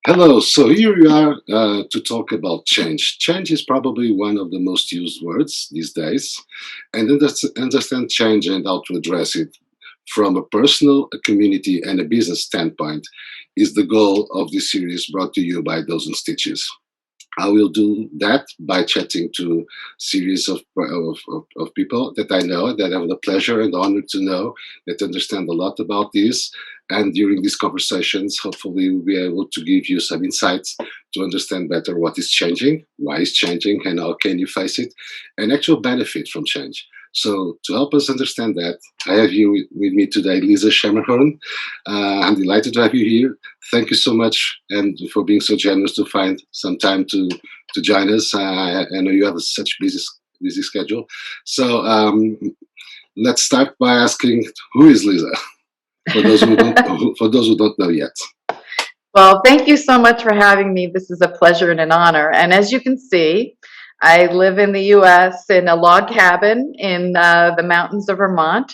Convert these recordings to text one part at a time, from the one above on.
Hello, so here we are to talk about change. Change is probably one of the most used words these days, and understand change and how to address it from a personal, a community, and a business standpoint is the goal of this series brought to you by Dozen Stitches. I will do that by chatting to series of people that I know that I have the pleasure and honor to know that understand a lot about this. And during these conversations, hopefully we'll be able to give you some insights to understand better what is changing, why it's changing, and how can you face it, and actual benefit from change. So to help us understand that, I have you with me today, Lisa Schermerhorn. I'm delighted to have you here. Thank you so much and for being so generous to find some time to join us. I know you have such busy schedule. So let's start by asking, who is Lisa? For those who don't for those who don't know yet. Well, thank you so much for having me. This is a pleasure and an honor. And as you can see, I live in the US in a log cabin in the mountains of Vermont.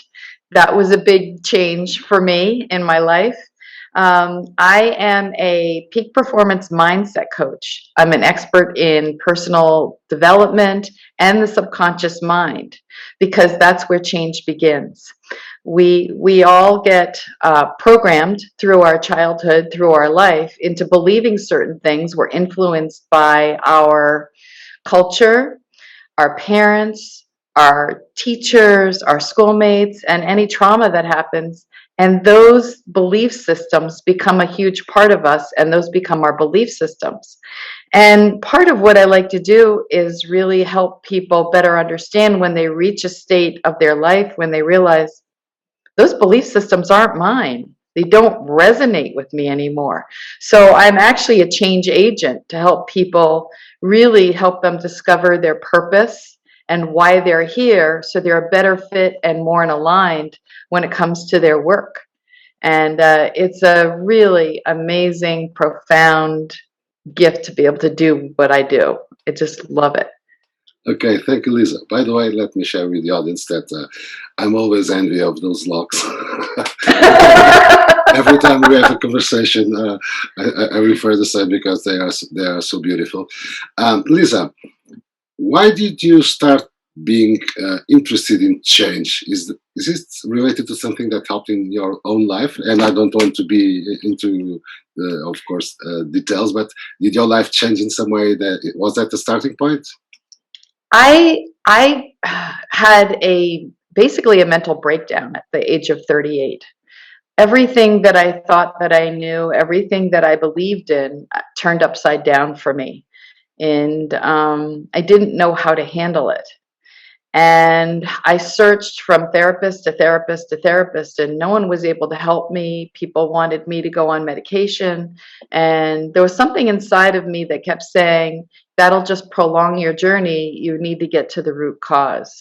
That was a big change for me in my life. I am a peak performance mindset coach. I'm an expert in personal development and the subconscious mind because that's where change begins. We all get programmed through our childhood, through our life, into believing certain things. We're influenced by our culture, our parents, our teachers, our schoolmates, and any trauma that happens. And those belief systems become a huge part of us, and those become our belief systems. And part of what I like to do is really help people better understand when they reach a state of their life when they realize those belief systems aren't mine. They don't resonate with me anymore. So I'm actually a change agent to help people really help them discover their purpose and why they're here so they're a better fit and more in aligned when it comes to their work. And it's a really amazing, profound gift to be able to do what I do. I just love it. Okay, thank you, Lisa. By the way, let me share with the audience that I'm always envy of those logs. Every time we have a conversation, I refer the same because they are so beautiful. Lisa, why did you start being interested in change? Is it related to something that helped in your own life? And I don't want to be into, of course, details, but did your life change in some way? That was that the starting point? I had a basically a mental breakdown at the age of 38. Everything that I thought that I knew, everything that I believed in, turned upside down for me, and I didn't know how to handle it. And I searched from therapist to therapist to therapist, and no one was able to help me. People wanted me to go on medication. And there was something inside of me that kept saying, that'll just prolong your journey. You need to get to the root cause.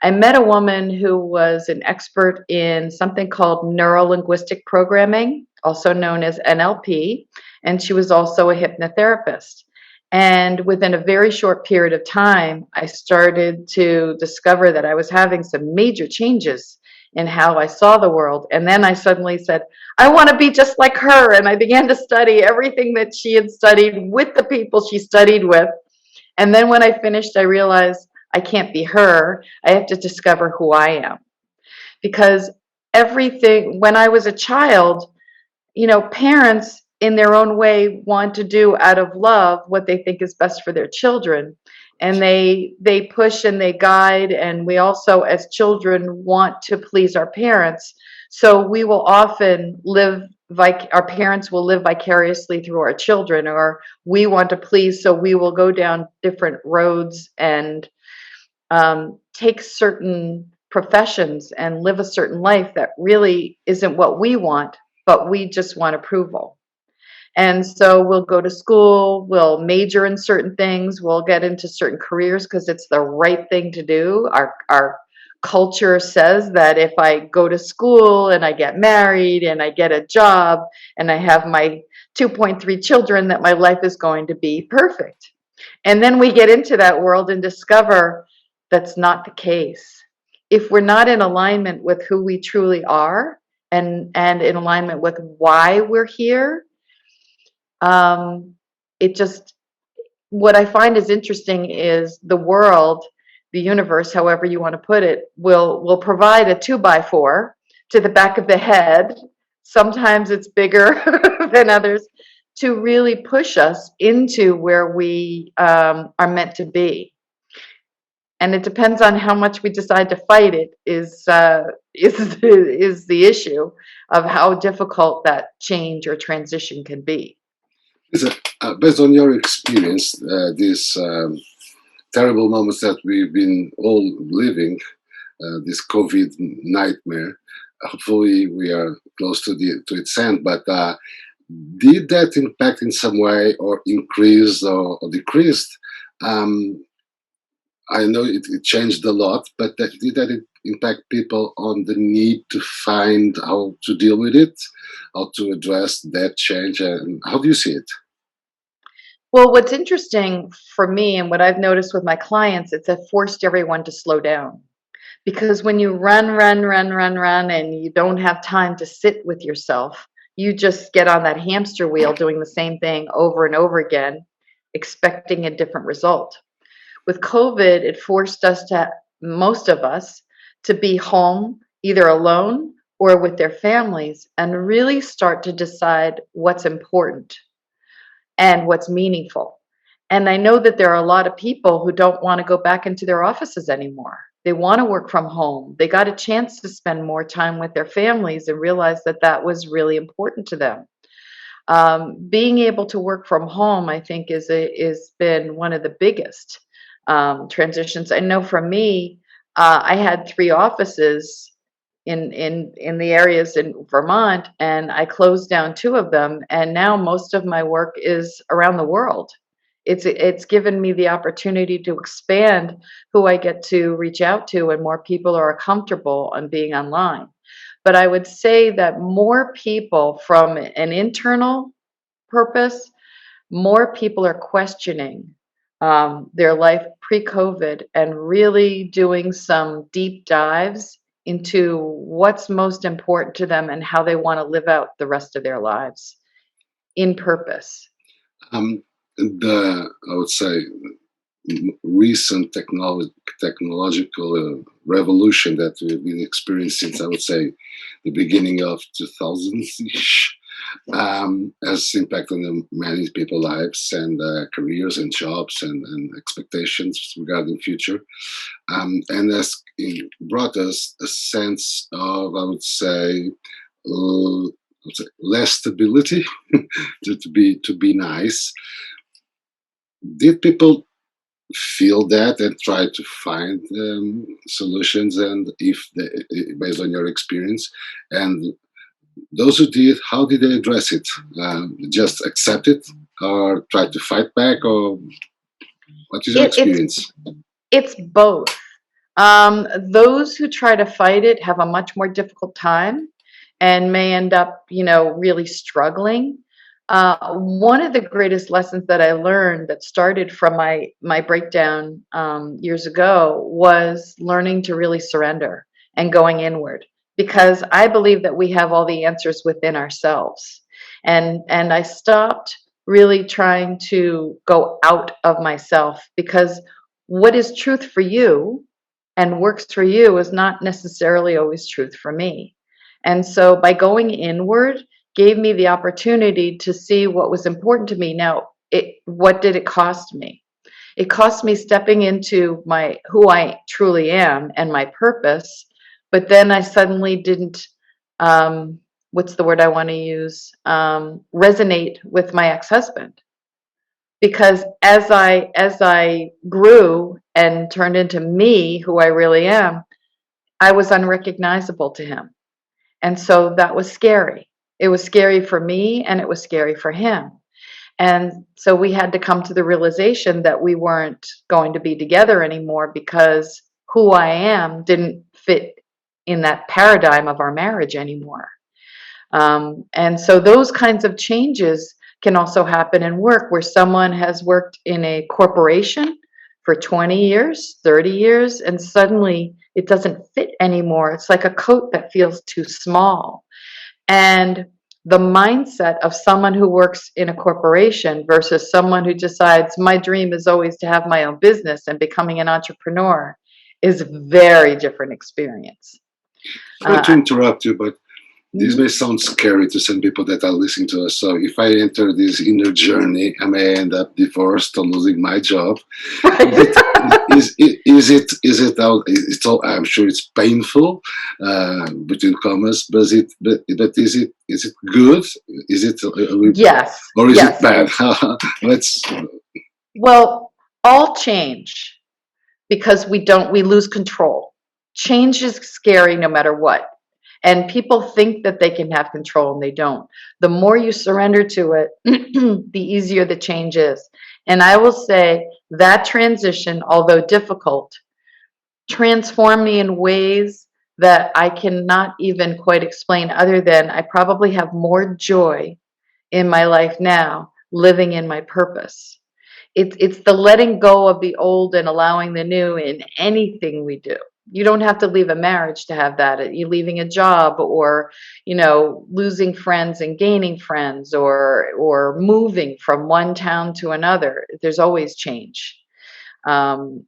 I met a woman who was an expert in something called neuro linguistic programming, also known as NLP, and she was also a hypnotherapist. And within a very short period of time, I started to discover that I was having some major changes in how I saw the world. And then I suddenly said, I want to be just like her. And I began to study everything that she had studied with the people she studied with. And then when I finished, I realized I can't be her. I have to discover who I am. Because everything, when I was a child, parents in their own way want to do out of love what they think is best for their children. And they push and they guide, and we also as children want to please our parents. So we will often our parents will live vicariously through our children, or we want to please, so we will go down different roads and take certain professions and live a certain life that really isn't what we want, but we just want approval. And so we'll go to school, we'll major in certain things, we'll get into certain careers because it's the right thing to do. Our culture says that if I go to school and I get married and I get a job and I have my 2.3 children, that my life is going to be perfect. And then we get into that world and discover that's not the case. If we're not in alignment with who we truly are and in alignment with why we're here, Um, it just, what I find is interesting is the world, the universe, however you want to put it, will provide a 2x4 to the back of the head. Sometimes it's bigger than others, to really push us into where we are meant to be. And it depends on how much we decide to fight it is the issue of how difficult that change or transition can be. Based on your experience, these terrible moments that we've been all living, this COVID nightmare. Hopefully, we are close to its end. But did that impact in some way, or increased or decreased? Um, I know it changed a lot, but did that impact people on the need to find how to deal with it, how to address that change, and how do you see it? Well, what's interesting for me and what I've noticed with my clients, it's forced everyone to slow down. Because when you run, and you don't have time to sit with yourself, you just get on that hamster wheel doing the same thing over and over again, expecting a different result. With COVID, it forced most of us, to be home either alone or with their families and really start to decide what's important and what's meaningful. And I know that there are a lot of people who don't want to go back into their offices anymore. They want to work from home. They got a chance to spend more time with their families and realize that that was really important to them. Being able to work from home, I think, is been one of the biggest transitions. I know for me, I had 3 offices in the areas in Vermont, and I closed down 2 of them, and now most of my work is around the world. It's given me the opportunity to expand who I get to reach out to, and more people are comfortable on being online. But I would say that more people, from an internal purpose, more people are questioning their life pre-COVID and really doing some deep dives into what's most important to them and how they want to live out the rest of their lives in purpose. I would say, recent technological revolution that we've been experiencing since, I would say, the beginning of 2000s ish, has impact on many people's lives and careers and jobs and expectations regarding future, and has brought us a sense of, I would say, less stability, to be nice. Did people feel that and try to find solutions, and if they, based on your experience, and those who did, how did they address it? Just accept it, or try to fight back, or what is your It, it's experience? it's both. Those who try to fight it have a much more difficult time and may end up, really struggling. One of the greatest lessons that I learned that started from my breakdown years ago was learning to really surrender and going inward, because I believe that we have all the answers within ourselves. And I stopped really trying to go out of myself, because what is truth for you and works for you is not necessarily always truth for me. And so by going inward gave me the opportunity to see what was important to me. Now, what did it cost me? It cost me stepping into my who I truly am and my purpose, but then I suddenly didn't what's the word I want to use? Resonate with my ex-husband, because as I grew and turned into me, who I really am, I was unrecognizable to him. And so that was scary. It was scary for me and it was scary for him. And so we had to come to the realization that we weren't going to be together anymore, because who I am didn't fit in that paradigm of our marriage anymore. And so those kinds of changes can also happen in work, where someone has worked in a corporation for 20 years, 30 years, and suddenly it doesn't fit anymore. It's like a coat that feels too small. And the mindset of someone who works in a corporation versus someone who decides my dream is always to have my own business and becoming an entrepreneur is a very different experience. Sorry to Uh, interrupt you, but this may sound scary to some people that are listening to us. So if I enter this inner journey, I may end up divorced or losing my job. Is right. it? Is it out? It's all. I'm sure it's painful, between commas. But is it good? Is it, Yes, or is it yes. bad? Let's. Well, all change, because we lose control. Change is scary no matter what. And people think that they can have control and they don't. The more you surrender to it, the easier the change is. And I will say that transition, although difficult, transformed me in ways that I cannot even quite explain, other than I probably have more joy in my life now living in my purpose. It's the letting go of the old and allowing the new in anything we do. You don't have to leave a marriage to have that. You leaving a job, or losing friends and gaining friends, or moving from one town to another. There's always change. Um,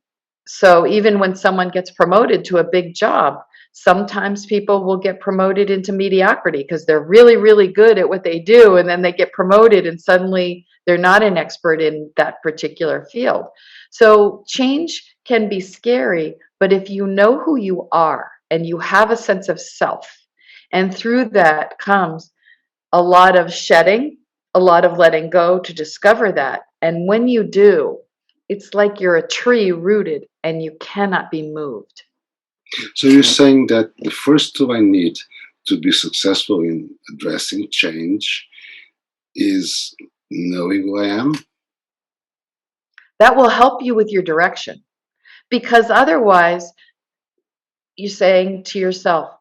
so even when someone gets promoted to a big job, sometimes people will get promoted into mediocrity because they're really, really good at what they do. And then they get promoted and suddenly they're not an expert in that particular field. So change can be scary, but if you know who you are and you have a sense of self, and through that comes a lot of shedding, a lot of letting go to discover that. And when you do, it's like you're a tree rooted and you cannot be moved. So you're saying that the first tool I need to be successful in addressing change is knowing who I am. That will help you with your direction, because otherwise you're saying to yourself,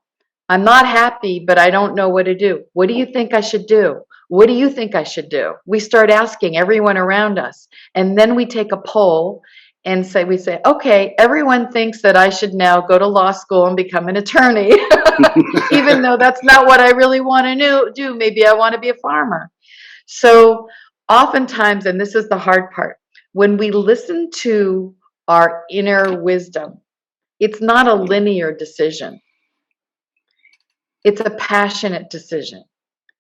I'm not happy, but I don't know what to do. What do you think I should do? What do you think I should do? We start asking everyone around us. And then we take a poll and we say, okay, everyone thinks that I should now go to law school and become an attorney, even though that's not what I really want to do. Maybe I want to be a farmer. So oftentimes, and this is the hard part, when we listen to our inner wisdom, it's not a linear decision. It's a passionate decision,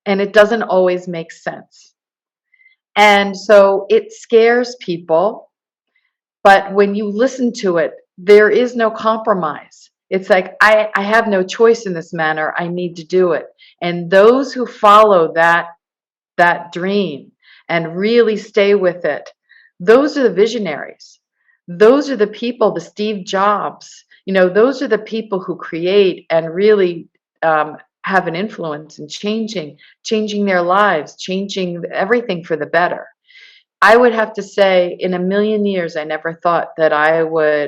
and it doesn't always make sense. And so it scares people, but when you listen to it, there is no compromise. It's like, I have no choice in this manner. I need to do it. And those who follow that dream and really stay with it, those are the visionaries. Those are the people, the Steve Jobs, those are the people who create and really have an influence in changing their lives, changing everything for the better. I would have to say, in a million years, I never thought that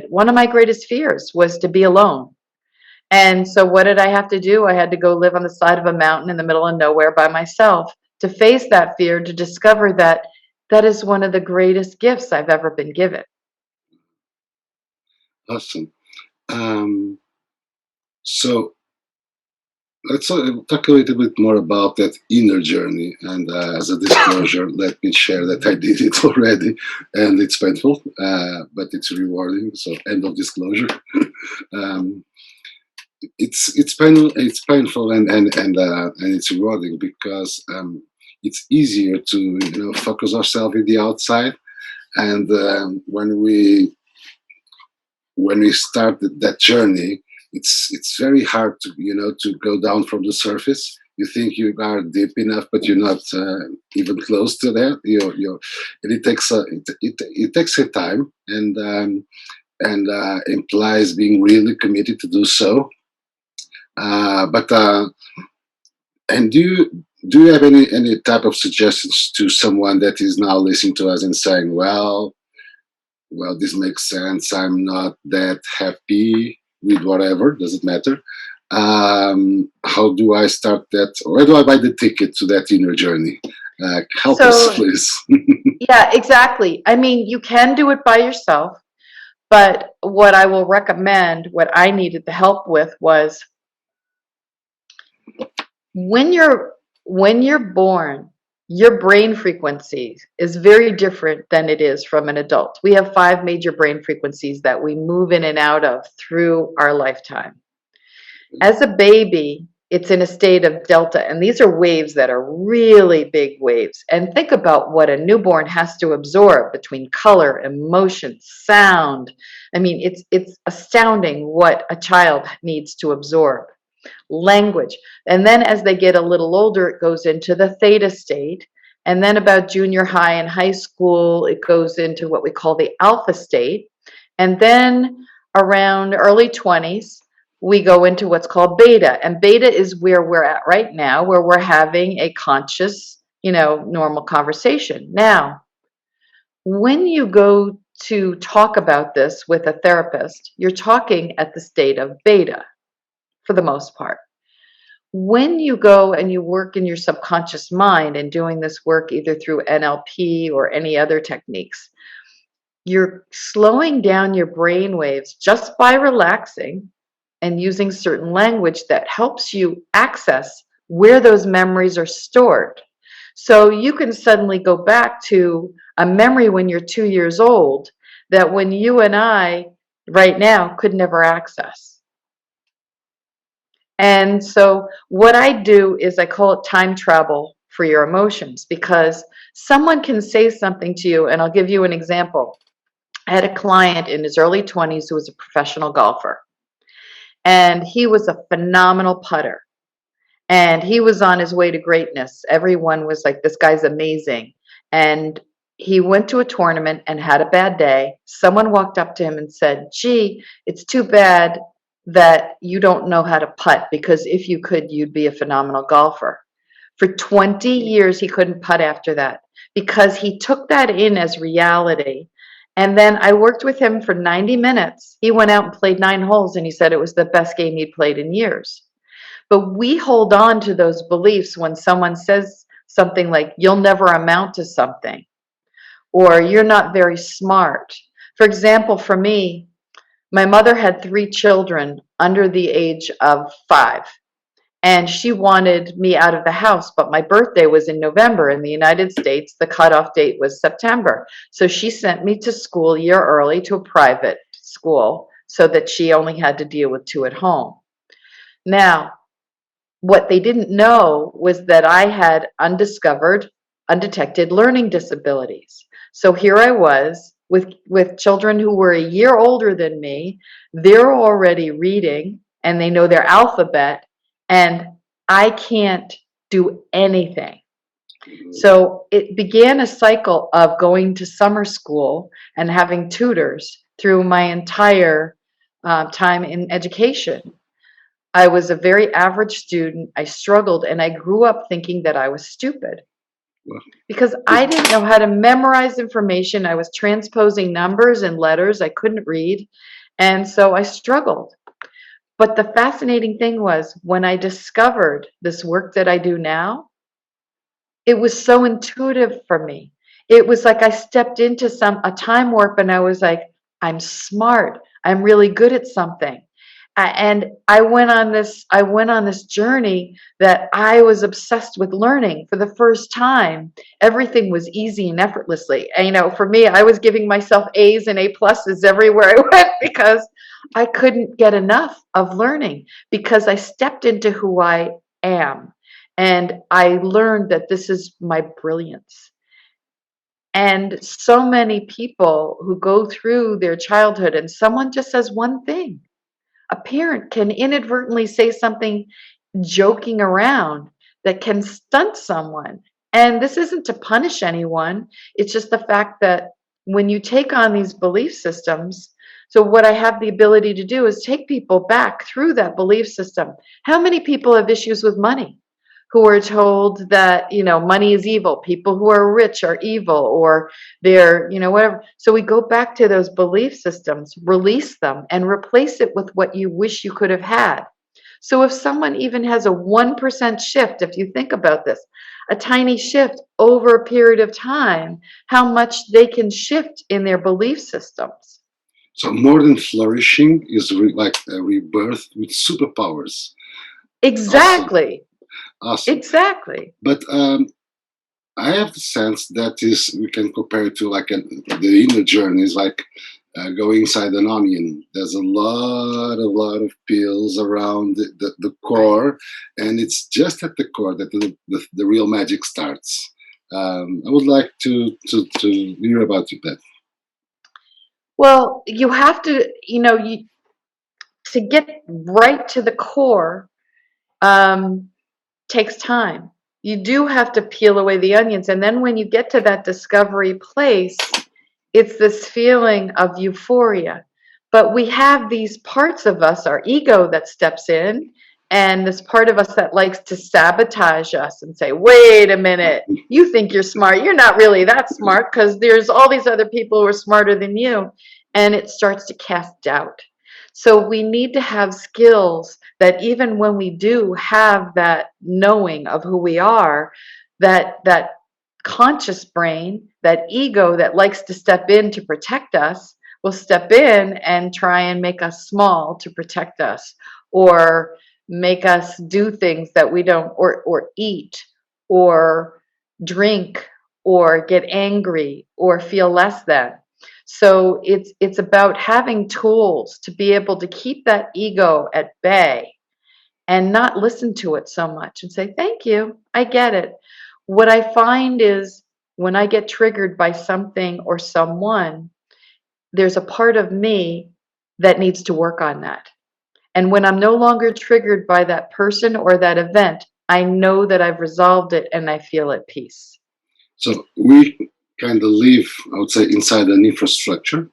one of my greatest fears was to be alone. And so what did I have to do? I had to go live on the side of a mountain in the middle of nowhere by myself to face that fear, to discover that that is one of the greatest gifts I've ever been given. Awesome. So let's talk a little bit more about that inner journey. And as a disclosure, let me share that I did it already, and it's painful, but it's rewarding. So end of disclosure. um, it's painful and it's rewarding because it's easier to focus ourselves in the outside, and when we start that journey, it's very hard to go down from the surface. You think you are deep enough, but you're not even close to that. And it takes a time, and implies being really committed to do so. But and do you have any type of suggestions to someone that is now listening to us and saying, well, this makes sense. I'm not that happy with whatever. Does it matter? How do I start that? Where do I buy the ticket to that inner journey? Help us, So, please. yeah, exactly. I mean, you can do it by yourself, but what I will recommend, what I needed the help with was when you're When you're born, your brain frequency is very different than it is from an adult. We have five major brain frequencies that we move in and out of through our lifetime. As a baby, it's in a state of delta, and these are waves that are really big waves. And think about what a newborn has to absorb between color, emotion, sound. I mean, it's astounding what a child needs to absorb. Language. And then as they get a little older, it goes into the theta state. And then about junior high and high school, it goes into what we call the alpha state. And then around early 20s, we go into what's called beta. And beta is where we're at right now, where we're having a conscious, normal conversation. Now, when you go to talk about this with a therapist, you're talking at the state of beta for the most part. When you go and you work in your subconscious mind and doing this work either through NLP or any other techniques, you're slowing down your brain waves just by relaxing and using certain language that helps you access where those memories are stored. So you can suddenly go back to a memory when you're 2 years old that when you and I right now could never access. And so what I do is I call it time travel for your emotions, because someone can say something to you, and I'll give you an example. I had a client in his early 20s who was a professional golfer, and he was a phenomenal putter, and he was on his way to greatness. Everyone was like, this guy's amazing. And he went to a tournament and had a bad day. Someone walked up to him and said, gee, it's too bad that you don't know how to putt, because if you could, you'd be a phenomenal golfer. For 20 years, he couldn't putt after that because he took that in as reality. And then I worked with him for 90 minutes. He went out and played 9 holes, and he said it was the best game he'd played in years. But we hold on to those beliefs when someone says something like, you'll never amount to something, or you're not very smart. For example, for me, my mother had 3 children under the age of 5, and she wanted me out of the house, but my birthday was in November. In the United States, the cutoff date was September. So she sent me to school a year early to a private school so that she only had to deal with 2 at home. Now, what they didn't know was that I had undiscovered, undetected learning disabilities. So here I was with children who were a year older than me. They're already reading and they know their alphabet, and I can't do anything. So it began a cycle of going to summer school and having tutors through my entire time in education. I was a very average student. I struggled, and I grew up thinking that I was stupid Well, because I didn't know how to memorize information. I was transposing numbers and letters I couldn't read, and so I struggled. But the fascinating thing was when I discovered this work that I do now, it was so intuitive for me. It was like I stepped into a time warp, and I was like, I'm smart. I'm really good at something. And I went on this journey that I was obsessed with learning. For the first time, everything was easy and effortlessly. And, for me, I was giving myself A's and A pluses everywhere I went because I couldn't get enough of learning, because I stepped into who I am. And I learned that this is my brilliance. And so many people who go through their childhood and someone just says one thing, a parent can inadvertently say something joking around that can stunt someone. And this isn't to punish anyone, it's just the fact that when you take on these belief systems, so what I have the ability to do is take people back through that belief system. How many people have issues with money who are told that, money is evil, people who are rich are evil, or they're, whatever. So we go back to those belief systems, release them, and replace it with what you wish you could have had. So if someone even has a 1% shift, if you think about this, a tiny shift over a period of time, how much they can shift in their belief systems. so more than flourishing is like a rebirth with superpowers. Awesome. Exactly. Awesome. Exactly. But I have the sense that is we can compare it to like the inner journey is like going inside an onion. There's a lot of peels around the Right. core, and it's just at the core that the real magic starts. I would like to hear about that. Well, you have to, to get right to the core, um, takes time. You do have to peel away the onions. And then when you get to that discovery place, it's this feeling of euphoria. But we have these parts of us, our ego that steps in, and this part of us that likes to sabotage us and say, wait a minute, you think you're smart. You're not really that smart because there's all these other people who are smarter than you. And it starts to cast doubt. So we need to have skills that even when we do have that knowing of who we are, that conscious brain, that ego that likes to step in to protect us, will step in and try and make us small to protect us, or make us do things that we don't, or eat, or drink, or get angry, or feel less than. So it's about having tools to be able to keep that ego at bay and not listen to it so much and say, thank you, I get it. What I find is when I get triggered by something or someone, there's a part of me that needs to work on that. And when I'm no longer triggered by that person or that event, I know that I've resolved it and I feel at peace. So we kind of live, I would say, inside an infrastructure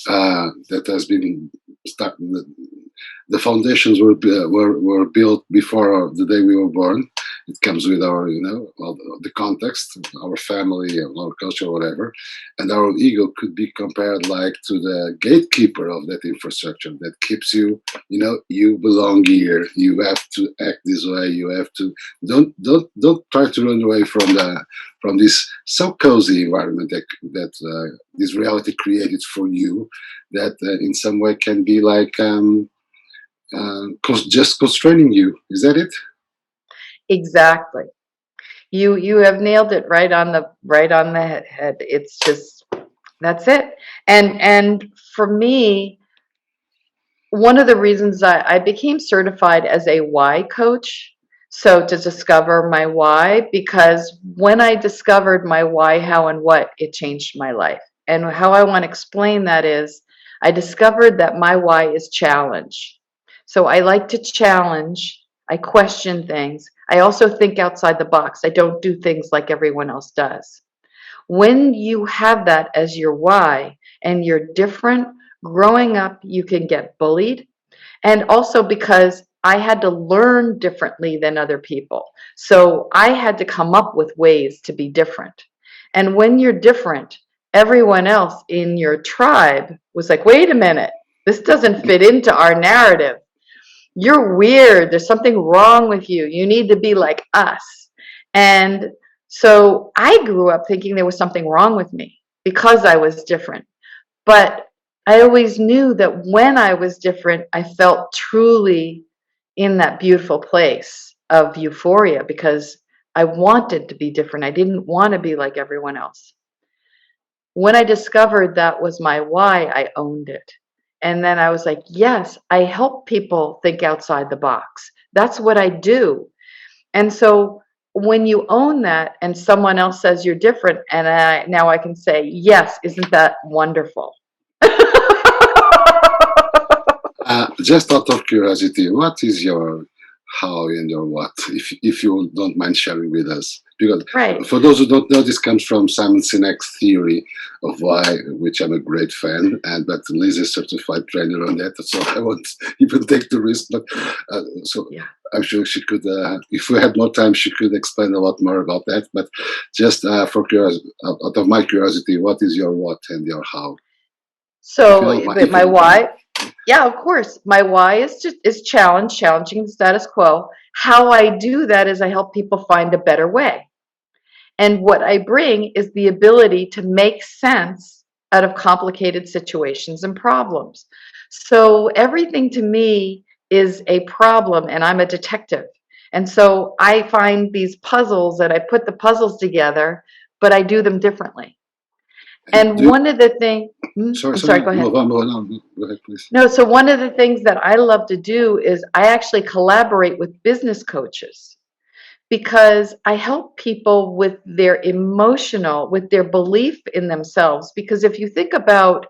that has been started. The foundations were built before the day we were born. It comes with our, all the context, our family, our culture, whatever. And our ego could be compared like to the gatekeeper of that infrastructure that keeps you, you belong here. You have to act this way. You have to don't try to run away from this so cozy environment that this reality created for you that in some way can be like just constraining you. Is that it? Exactly. You have nailed it right on the head. It's just that's it. And for me, one of the reasons I became certified as a why coach, so to discover my why, because when I discovered my why, how, and what, it changed my life. And how I want to explain that is I discovered that my why is challenge. So I like to challenge, I question things. I also think outside the box. I don't do things like everyone else does. When you have that as your why and you're different, growing up, you can get bullied. And also because I had to learn differently than other people. So I had to come up with ways to be different. And when you're different, everyone else in your tribe was like, wait a minute, this doesn't fit into our narrative. You're weird. There's something wrong with you. You need to be like us. And so I grew up thinking there was something wrong with me because I was different. But I always knew that when I was different, I felt truly in that beautiful place of euphoria because I wanted to be different. I didn't want to be like everyone else. When I discovered that was my why, I owned it. And then I was like, yes, I help people think outside the box. That's what I do. And so when you own that and someone else says you're different, and now I can say, yes, isn't that wonderful? Just out of curiosity, what is your how and your what, if you don't mind sharing with us? Because Right. for those who don't know, this comes from Simon Sinek's theory of why, which I'm a great fan, and but Lisa is a certified trainer on that, so I won't even take the risk. But so Yeah. I'm sure she could, if we had more time, she could explain a lot more about that. But just for curiosity, out of my curiosity, what is your what and your how? If you So don't mind, if you my don't mind. why, yeah, of course. My why is challenging the status quo. How I do that is I help people find a better way. And what I bring is the ability to make sense out of complicated situations and problems. So everything to me is a problem, and I'm a detective. And so I find these puzzles and I put the puzzles together, but I do them differently. And And one of the things, sorry, I'm sorry, sorry, no, go ahead. go ahead, please. No, so one of the things that I love to do is I actually collaborate with business coaches because I help people with their belief in themselves. Because if you think about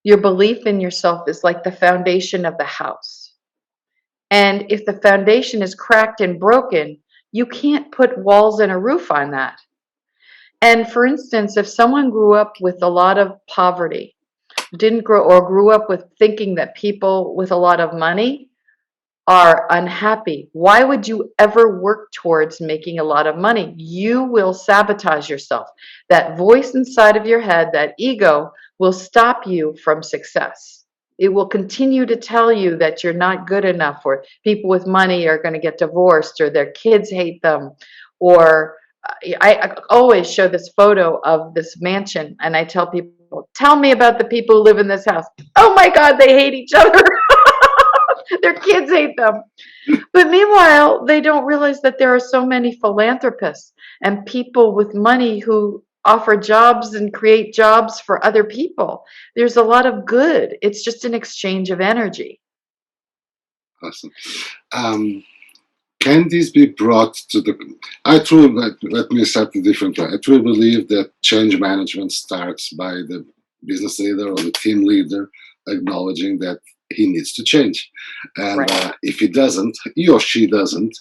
your belief in yourself is like the foundation of the house. And if the foundation is cracked and broken, you can't put walls and a roof on that. And for instance, if someone grew up with a lot of poverty, didn't grow or grew up with thinking that people with a lot of money are unhappy, why would you ever work towards making a lot of money? You will sabotage yourself. That voice inside of your head, that ego, will stop you from success. It will continue to tell you that you're not good enough, or people with money are going to get divorced, or their kids hate them, or I always show this photo of this mansion, and I tell people, tell me about the people who live in this house. Oh my God, they hate each other. Their kids hate them. But meanwhile, they don't realize that there are so many philanthropists and people with money who offer jobs and create jobs for other people. There's a lot of good. It's just an exchange of energy. Awesome. Um, can this be brought to the? I truly let me set it differently. I truly believe that change management starts by the business leader or the team leader acknowledging that he needs to change, and Right. if he doesn't, he or she doesn't,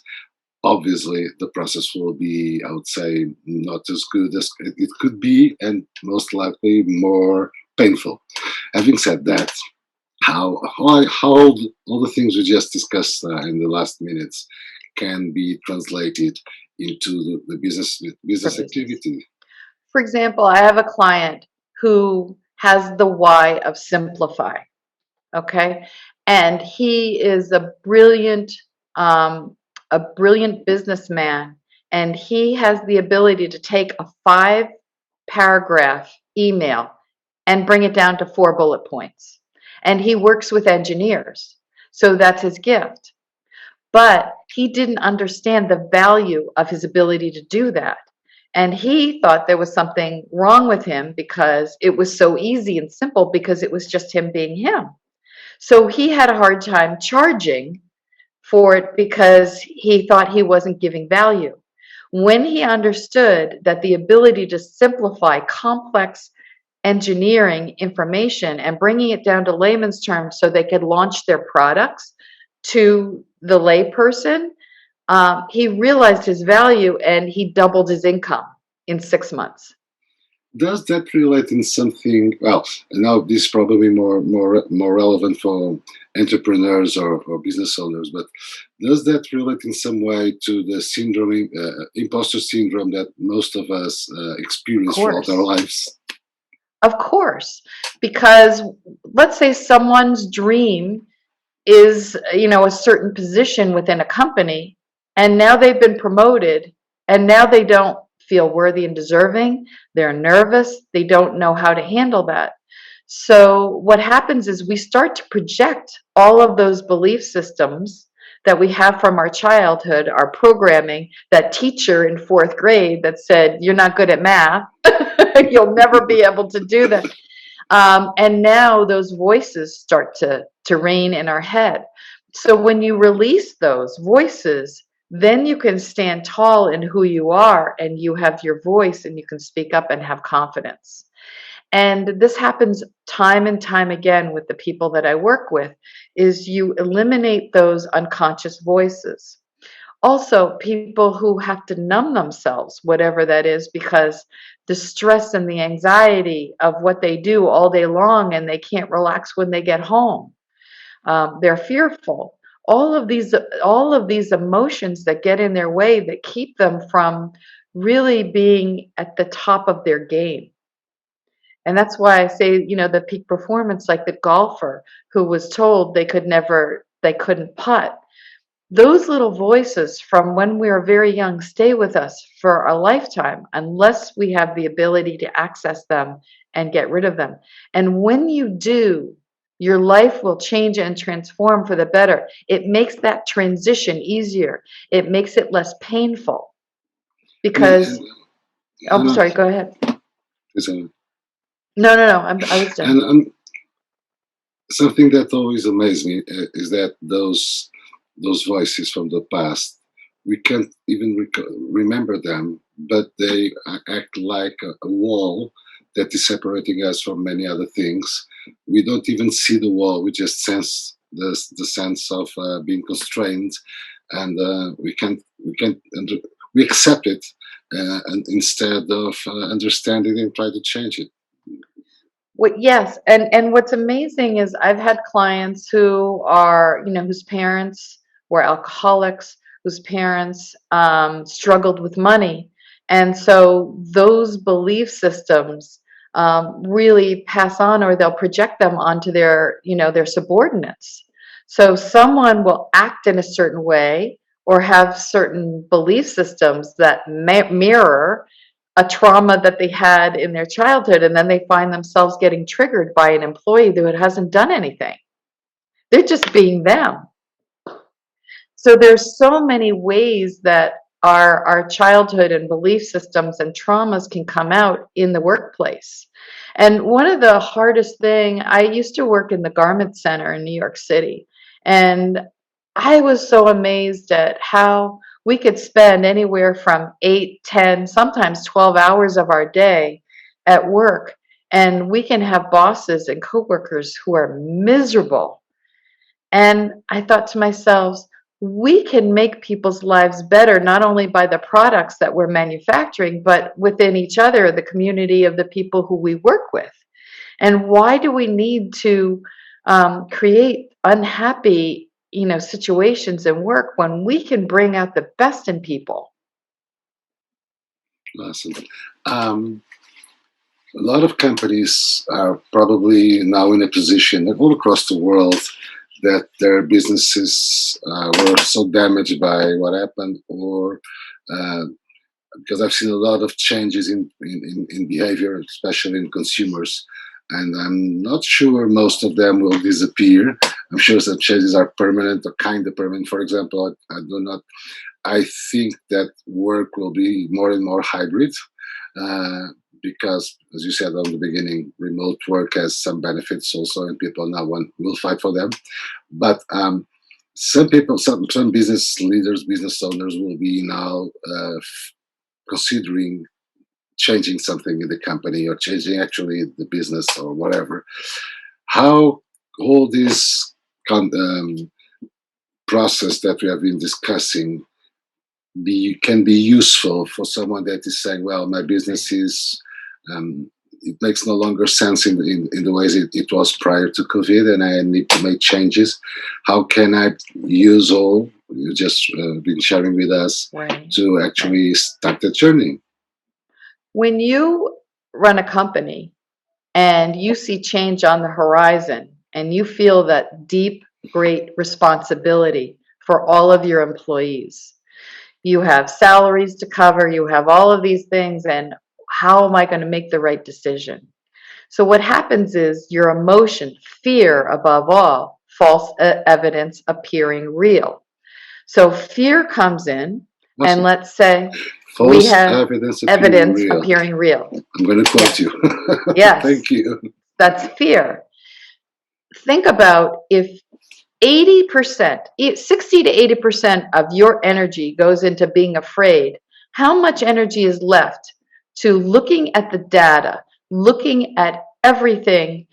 obviously the process will be, I would say, not as good as it could be, and most likely more painful. Having said that, how all the things we just discussed in the last minutes can be translated into the For business business. activity. For example, I have a client who has the why of simplify. Okay, and he is um, a brilliant businessman, and he has the ability to take a 5 paragraph email and bring it down to 4 bullet points. And he works with engineers, so that's his gift. But he didn't understand the value of his ability to do that. And he thought there was something wrong with him because it was so easy and simple, because it was just him being him. So he had a hard time charging for it because he thought he wasn't giving value. When he understood that the ability to simplify complex engineering information and bringing it down to layman's terms so they could launch their products to the layperson, he realized his value and he doubled his income in 6 months. Does that relate in something? Well, now this is probably more relevant for entrepreneurs or business owners, but does that relate in some way to the syndrome, imposter syndrome that most of us Of experience throughout our course. lives? Of course. Because let's say someone's dream is, a certain position within a company, and now they've been promoted, and now they don't feel worthy and deserving. They're nervous. They don't know how to handle that. So what happens is we start to project all of those belief systems that we have from our childhood, our programming, that teacher in 4th grade that said, you're not good at math, you'll never be able to do that. And now those voices start to reign in our head. So when you release those voices, then you can stand tall in who you are, and you have your voice, and you can speak up and have confidence. And this happens time and time again with the people that I work with, is you eliminate those unconscious voices. Also, people who have to numb themselves, whatever that is, because the stress and the anxiety of what they do all day long, and they can't relax when they get home. They're fearful. All of these emotions that get in their way, that keep them from really being at the top of their game. And that's why I say, the peak performance, like the golfer who was told they couldn't putt. Those little voices from when we are very young stay with us for a lifetime unless we have the ability to access them and get rid of them. And when you do, Your life will change and transform for the better. It makes that transition easier. It makes it less painful And because, oh, no, I'm no, sorry, go ahead. it's No, no, no, I was done. and something that always amazed me is that those voices from the past, we can't even remember them, but they act like a wall that is separating us from many other things. We don't even see the wall; we just sense the sense of being constrained, and we accept it, and instead of understanding and try to change it. What, yes, and what's amazing is I've had clients who are, whose parents were alcoholics, whose parents struggled with money, and so those belief systems really pass on, or they'll project them onto their subordinates. So someone will act in a certain way or have certain belief systems that mirror a trauma that they had in their childhood, and then they find themselves getting triggered by an employee that hasn't done anything. They're just being them. So there's so many ways that our childhood and belief systems and traumas can come out in the workplace. And one of the hardest thing, I used to work in the garment center in New York City, and I was so amazed at how we could spend anywhere from 8, 10, sometimes 12 hours of our day at work, and we can have bosses and coworkers who are miserable. And I thought to myself, we can make people's lives better, not only by the products that we're manufacturing, but within each other, the community of the people who we work with. And why do we need to create unhappy, situations in work when we can bring out the best in people? Awesome. Um, a lot of companies are probably now in a position all across the world that their businesses were so damaged by what happened, or uh, because I've seen a lot of changes in behavior, especially in consumers. And I'm not sure most of them will disappear. I'm sure some changes are permanent or kind of permanent. For example, I do not. I think that work will be more and more hybrid, uh, because, as you said on the beginning, remote work has some benefits also, and people now will fight for them. But some people, some business leaders, business owners will be now considering changing something in the company or changing actually the business or whatever. How all this process that we have been discussing can be useful for someone that is saying, well, my business is, it makes no longer sense in the ways it was prior to COVID, and I need to make changes. How can I use all you just been sharing with us Right. to actually start the journey? When you run a company and you see change on the horizon and you feel that deep, great responsibility for all of your employees, you have salaries to cover, you have all of these things, and how am I going to make the right decision? So, what happens is your emotion, fear above all, false evidence appearing real. So, fear comes in, and Awesome. let's say we False have evidence appearing evidence real. appearing real. I'm going to quote Yes, you. yes, Thank you. that's fear. Think about if 80%, 60 to 80% of your energy goes into being afraid, how much energy is left to looking at the data, looking at everything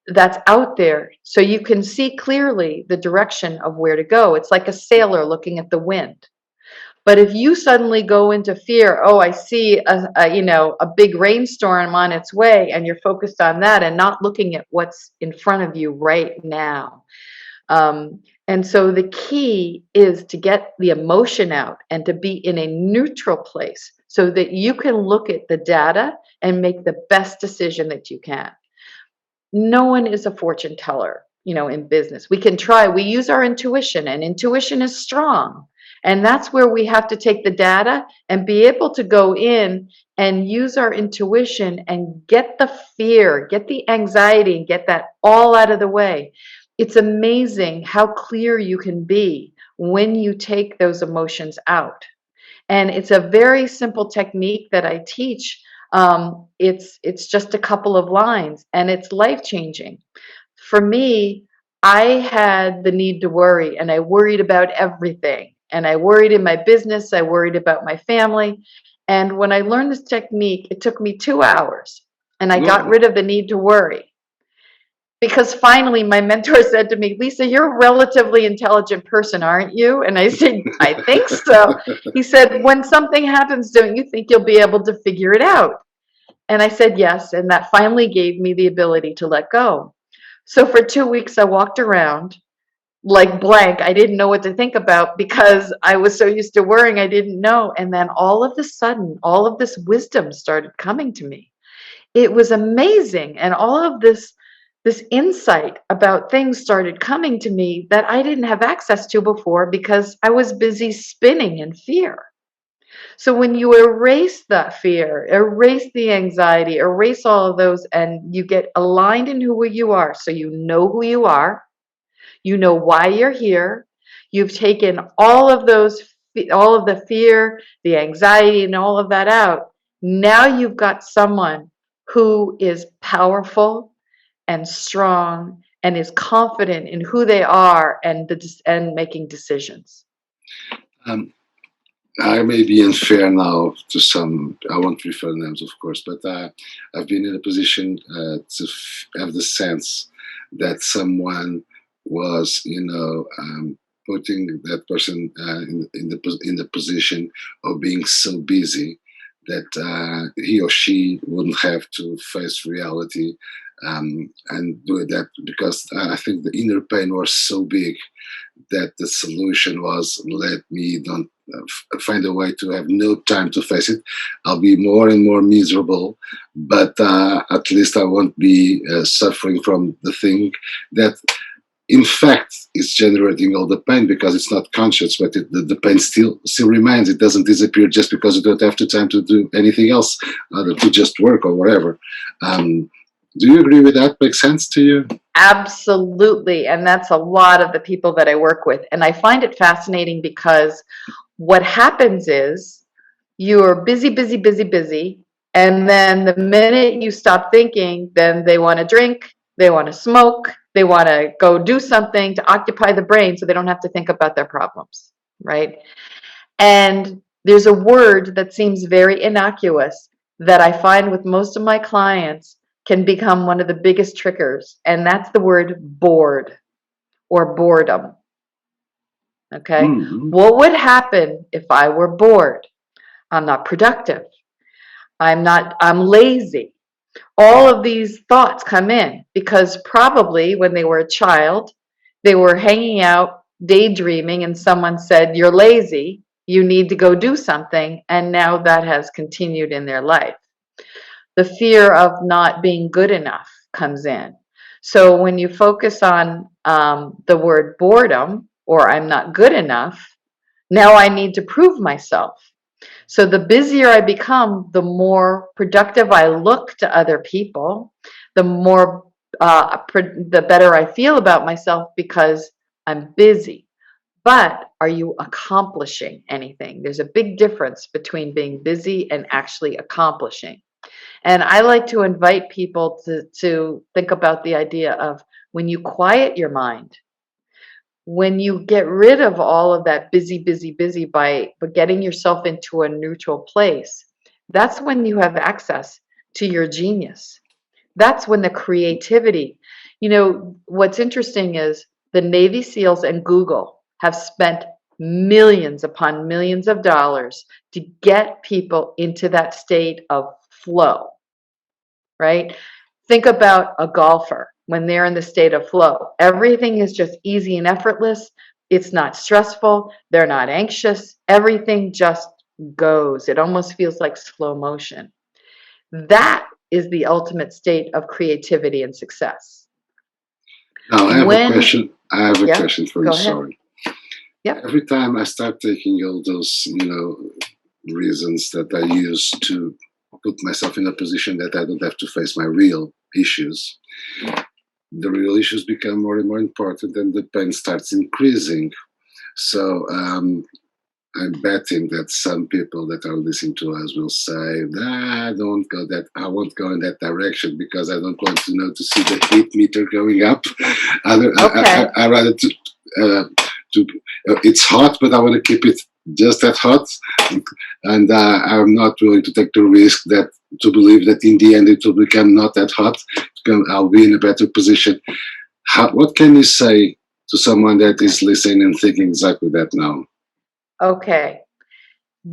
that's out there so you can see clearly the direction of where to go? It's like a sailor looking at the wind. But if you suddenly go into fear, oh, I see a big rainstorm on its way, and you're focused on that and not looking at what's in front of you right now. And so the key is to get the emotion out and to be in a neutral place so that you can look at the data and make the best decision that you can. No one is a fortune teller, in business. We can try, we use our intuition, and intuition is strong. And that's where we have to take the data and be able to go in and use our intuition and get the fear, get the anxiety, and get that all out of the way. It's amazing how clear you can be when you take those emotions out. And it's a very simple technique that I teach. It's just a couple of lines, and it's life changing. For me, I had the need to worry, and I worried about everything. And I worried in my business, I worried about my family. And when I learned this technique, it took me 2 hours, and I got Whoa. rid of the need to worry. Because finally, my mentor said to me, Lisa, you're a relatively intelligent person, aren't you? And I said, I think so. He said, when something happens, don't you think you'll be able to figure it out? And I said, yes. And that finally gave me the ability to let go. So for 2 weeks, I walked around like blank. I didn't know what to think about because I was so used to worrying, I didn't know. And then all of a sudden, all of this wisdom started coming to me. It was amazing. And all of this insight about things started coming to me that I didn't have access to before because I was busy spinning in fear. So when you erase that fear, erase the anxiety, erase all of those, and you get aligned in who you are, so you know who you know why you're here, you've taken all of those, all of the fear, the anxiety, and all of that out. Now you've got someone who is powerful and strong and is confident in who they are and making decisions. Um, I may be unfair now to some. I won't refer names, of course, but I've been in a position to have the sense that someone was, putting that person in the position of being so busy that he or she wouldn't have to face reality, and do that because I think the inner pain was so big that the solution was let me don't find a way to have no time to face it. I'll be more and more miserable, but at least I won't be suffering from the thing that, in fact, is generating all the pain because it's not conscious, but the pain still remains. It doesn't disappear just because you don't have the time to do anything else, to just work or whatever. Um, do you agree with that? Makes sense to you? Absolutely. And that's a lot of the people that I work with. And I find it fascinating because what happens is you're busy, busy, busy, busy. And then the minute you stop thinking, then they want to drink, they want to smoke, they want to go do something to occupy the brain so they don't have to think about their problems, right? And there's a word that seems very innocuous that I find with most of my clients can become one of the biggest triggers, and that's the word bored or boredom. Okay. Mm-hmm. What would happen if I were bored? I'm not productive. I'm lazy. All of these thoughts come in because probably when they were a child, they were hanging out, daydreaming, and someone said, you're lazy, you need to go do something. And now that has continued in their life. The fear of not being good enough comes in. So when you focus on the word boredom or I'm not good enough, now I need to prove myself. So the busier I become, the more productive I look to other people, the more the better I feel about myself because I'm busy. But are you accomplishing anything? There's a big difference between being busy and actually accomplishing. And I like to invite people to think about the idea of when you quiet your mind, when you get rid of all of that busy, busy, busy by getting yourself into a neutral place, that's when you have access to your genius. That's when the creativity, what's interesting is the Navy SEALs and Google have spent millions upon millions of dollars to get people into that state of flow, right? Think about a golfer when they're in the state of flow. Everything is just easy and effortless. It's not stressful. They're not anxious. Everything just goes. It almost feels like slow motion. That is the ultimate state of creativity and success. Now, I have a When, question. I have a yeah, question for you. go ahead. Sorry. Yep. Every time I start taking all those, reasons that I use to put myself in a position that I don't have to face my real issues, the real issues become more and more important, and the pain starts increasing. So I'm betting that some people that are listening to us will say, "Nah, I won't go in that direction because I don't want to see the heat meter going up. Okay. I rather to it's hot, but I want to keep it just that hot, and I'm not willing to take the risk that to believe that in the end it will become not that hot. I'll be in a better position." What can you say to someone that is listening and thinking exactly that now? Okay.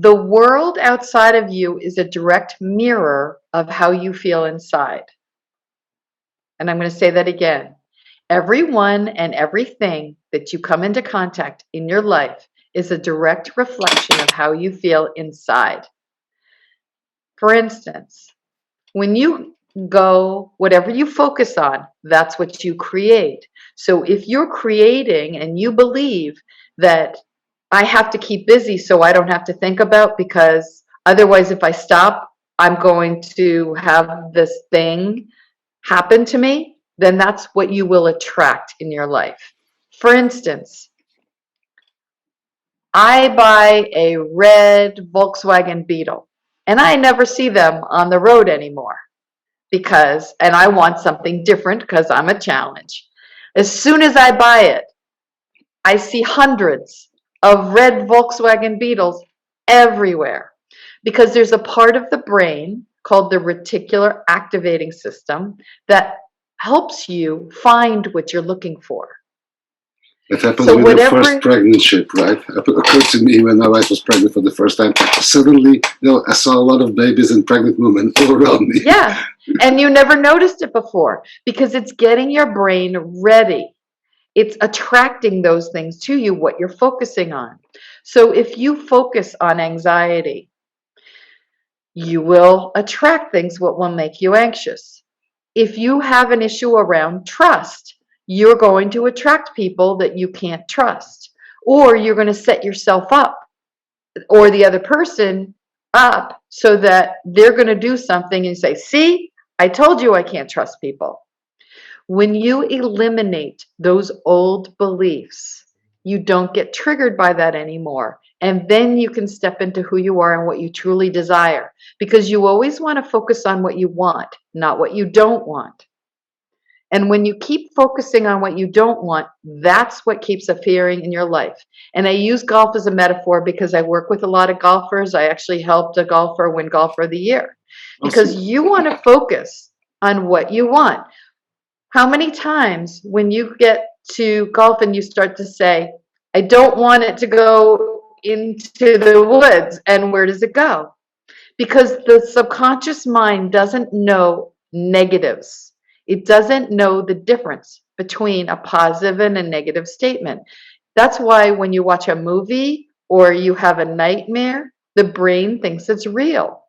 The world outside of you is a direct mirror of how you feel inside. And I'm going to say that again. Everyone and everything that you come into contact in your life is a direct reflection of how you feel inside. For instance, when you go, whatever you focus on, that's what you create. So if you're creating and you believe that I have to keep busy so I don't have to think about, because otherwise, if I stop, I'm going to have this thing happen to me, then that's what you will attract in your life. For instance, I buy a red Volkswagen Beetle and I never see them on the road anymore and I want something different because I'm a challenge. As soon as I buy it, I see hundreds of red Volkswagen Beetles everywhere because there's a part of the brain called the reticular activating system that helps you find what you're looking for. It happened So with the first whatever, pregnancy, right? It occurred to me when my wife was pregnant for the first time. Suddenly, I saw a lot of babies and pregnant women all around me. yeah, and you never noticed it before because it's getting your brain ready. It's attracting those things to you, what you're focusing on. So if you focus on anxiety, you will attract things what will make you anxious. If you have an issue around trust, you're going to attract people that you can't trust, or you're going to set yourself up or the other person up so that they're going to do something and say, see, I told you I can't trust people. When you eliminate those old beliefs, you don't get triggered by that anymore. And then you can step into who you are and what you truly desire, because you always want to focus on what you want, not what you don't want. And when you keep focusing on what you don't want, that's what keeps appearing in your life. And I use golf as a metaphor because I work with a lot of golfers. I actually helped a golfer win Golfer of the Year because Awesome. you want to focus on what you want. How many times when you get to golf and you start to say, I don't want it to go into the woods, and where does it go? Because the subconscious mind doesn't know negatives. It doesn't know the difference between a positive and a negative statement. That's why when you watch a movie or you have a nightmare, the brain thinks it's real.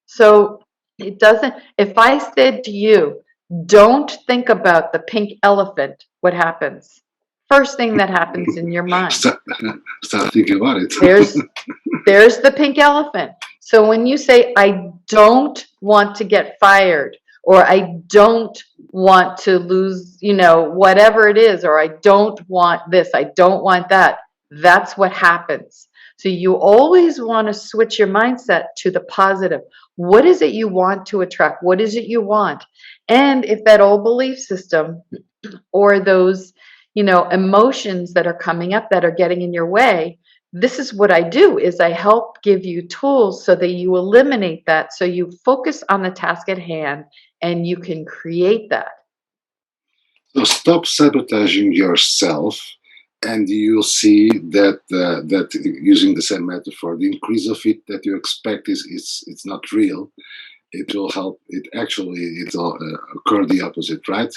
So it doesn't, if I said to you, don't think about the pink elephant, what happens? First thing that happens in your mind. Start, start thinking about it. There's there's the pink elephant. So when you say, I don't want to get fired, or I don't want to lose, whatever it is, or I don't want this, I don't want that, that's what happens. So you always want to switch your mindset to the positive. What is it you want to attract? What is it you want? And if that old belief system or those, emotions that are coming up that are getting in your way, this is what I do is I help give you tools so that you eliminate that, so you focus on the task at hand and you can create that. So stop sabotaging yourself, and you'll see that using the same metaphor, the increase of it that you expect it's not real. It will help. It'll occur the opposite, right?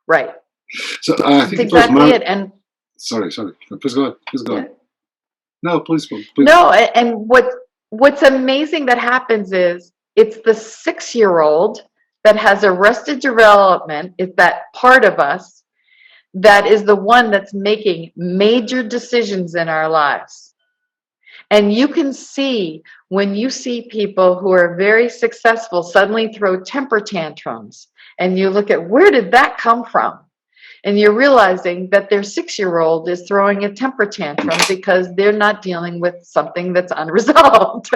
Right. So I That's think it was exactly Mark. it. And Sorry. Please go on. Please go yeah. on. No, please. No, and what's amazing that happens is it's the 6-year-old that has arrested development, is that part of us that is the one that's making major decisions in our lives. And you can see when you see people who are very successful suddenly throw temper tantrums, and you look at where did that come from? And you're realizing that their 6-year-old is throwing a temper tantrum because they're not dealing with something that's unresolved.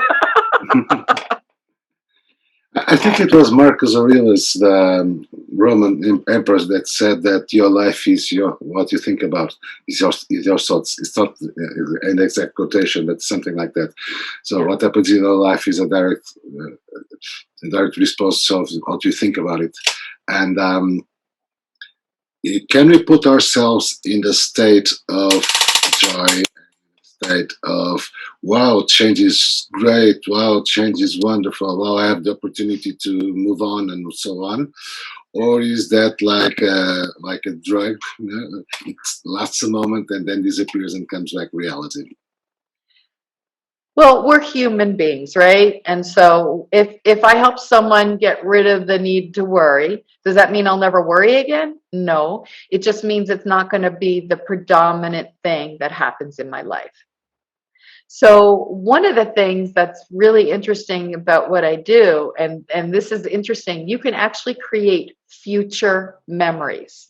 I think it was Marcus Aurelius, the Roman emperor, that said that your life is what you think about, is your thoughts. It's not an exact quotation, but something like that. So what happens in your life is a direct response of what you think about it. And can we put ourselves in the state of joy, state of wow, change is great, wow, change is wonderful, wow, I have the opportunity to move on and so on? Or is that like a drug? It lasts a moment and then disappears and comes back reality. Well, we're human beings, right? And so if I help someone get rid of the need to worry, does that mean I'll never worry again? No. It just means it's not going to be the predominant thing that happens in my life. So one of the things that's really interesting about what I do, and this is interesting, you can actually create future memories.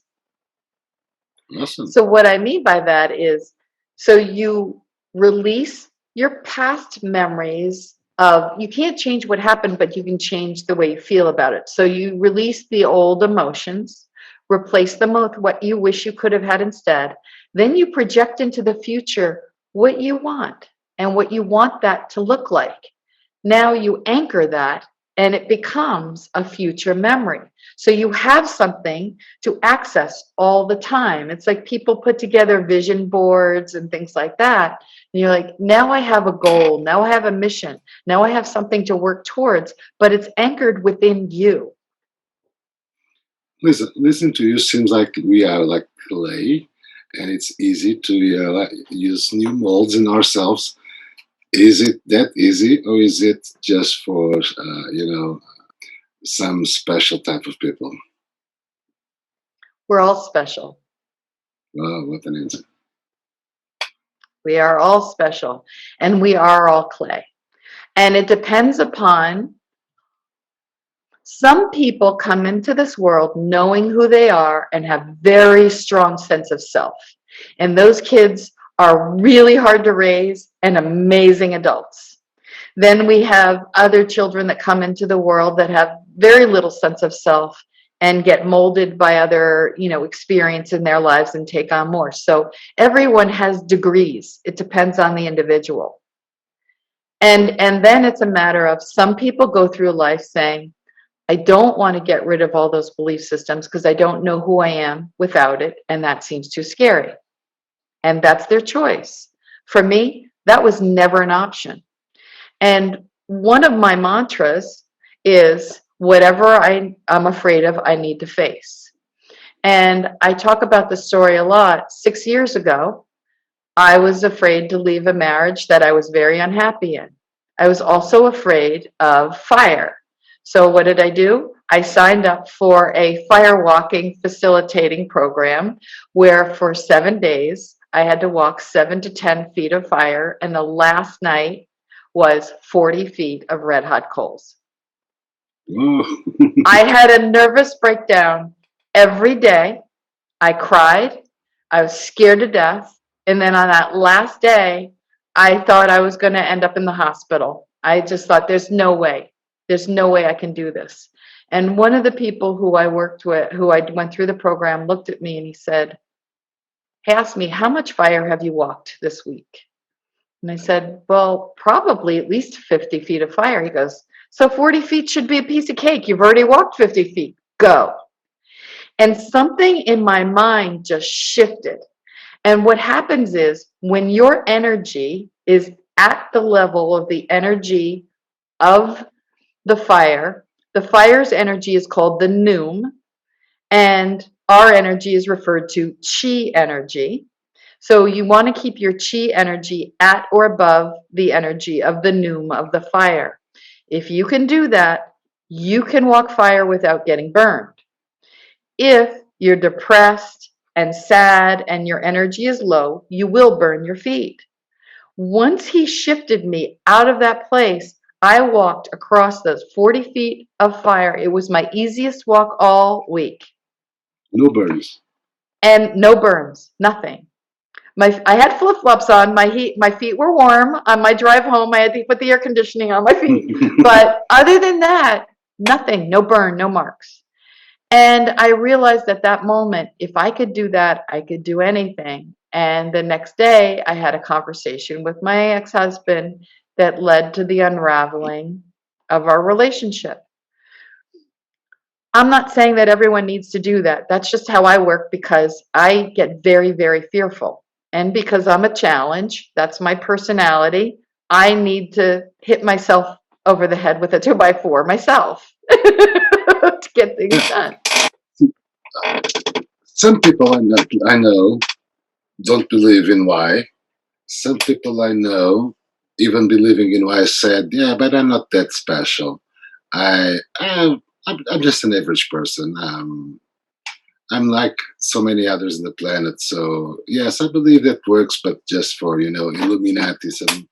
Awesome. So what I mean by that is, so you release your past memories of, you can't change what happened, but you can change the way you feel about it. So you release the old emotions, replace them with what you wish you could have had instead. Then you project into the future what you want and what you want that to look like. Now you anchor that and it becomes a future memory. So you have something to access all the time. It's like people put together vision boards and things like that. And you're like, now I have a goal. Now I have a mission. Now I have something to work towards, but it's anchored within you. Listen to you seems like we are like clay, and it's easy to use new molds in ourselves. Is it that easy, or is it just for some special type of people? We're all special. Oh, what an answer! We are all special and we are all clay. And it depends upon, some people come into this world knowing who they are and have very strong sense of self. And those kids are really hard to raise and amazing adults. Then we have other children that come into the world that have very little sense of self and get molded by other, experience in their lives and take on more. So everyone has degrees. It depends on the individual. And then it's a matter of, some people go through life saying, I don't want to get rid of all those belief systems because I don't know who I am without it, and that seems too scary. And that's their choice. For me, that was never an option. And one of my mantras is, whatever I'm afraid of, I need to face. And I talk about the story a lot. 6 years ago, I was afraid to leave a marriage that I was very unhappy in. I was also afraid of fire. So what did I do? I signed up for a fire walking facilitating program where for 7 days I had to walk 7 to 10 feet of fire, and the last night was 40 feet of red hot coals. Oh. I had a nervous breakdown every day. I cried. I was scared to death. And then on that last day, I thought I was going to end up in the hospital. I just thought, there's no way. There's no way I can do this. And one of the people who I worked with, who I went through the program, looked at me and he asked me, how much fire have you walked this week? And I said, well, probably at least 50 feet of fire. He goes, so 40 feet should be a piece of cake. You've already walked 50 feet. Go. And something in my mind just shifted. And what happens is, when your energy is at the level of the energy of the fire's energy is called the noom, and our energy is referred to chi energy. So you want to keep your chi energy at or above the energy of the noom of the fire. If you can do that, you can walk fire without getting burned. If you're depressed, and sad and your energy is low, you will burn your feet. Once he shifted me out of that place, I walked across those 40 feet of fire. It was my easiest walk all week. No burns. And no burns, nothing. I had flip flops on. My feet were warm on my drive home. I had to put the air conditioning on my feet, but other than that, nothing. No burn, no marks. And I realized at that moment, if I could do that, I could do anything. And the next day, I had a conversation with my ex-husband that led to the unraveling of our relationship. I'm not saying that everyone needs to do that. That's just how I work because I get very, very fearful. And because I'm a challenge, that's my personality. I need to hit myself over the head with a 2x4 myself to get things done. Some people I know don't believe in why. Some people I know, even believing in why, said, "Yeah, but I'm not that special. I'm just an average person. I'm like so many others on the planet." So yes, I believe that works, but just for Illuminatis and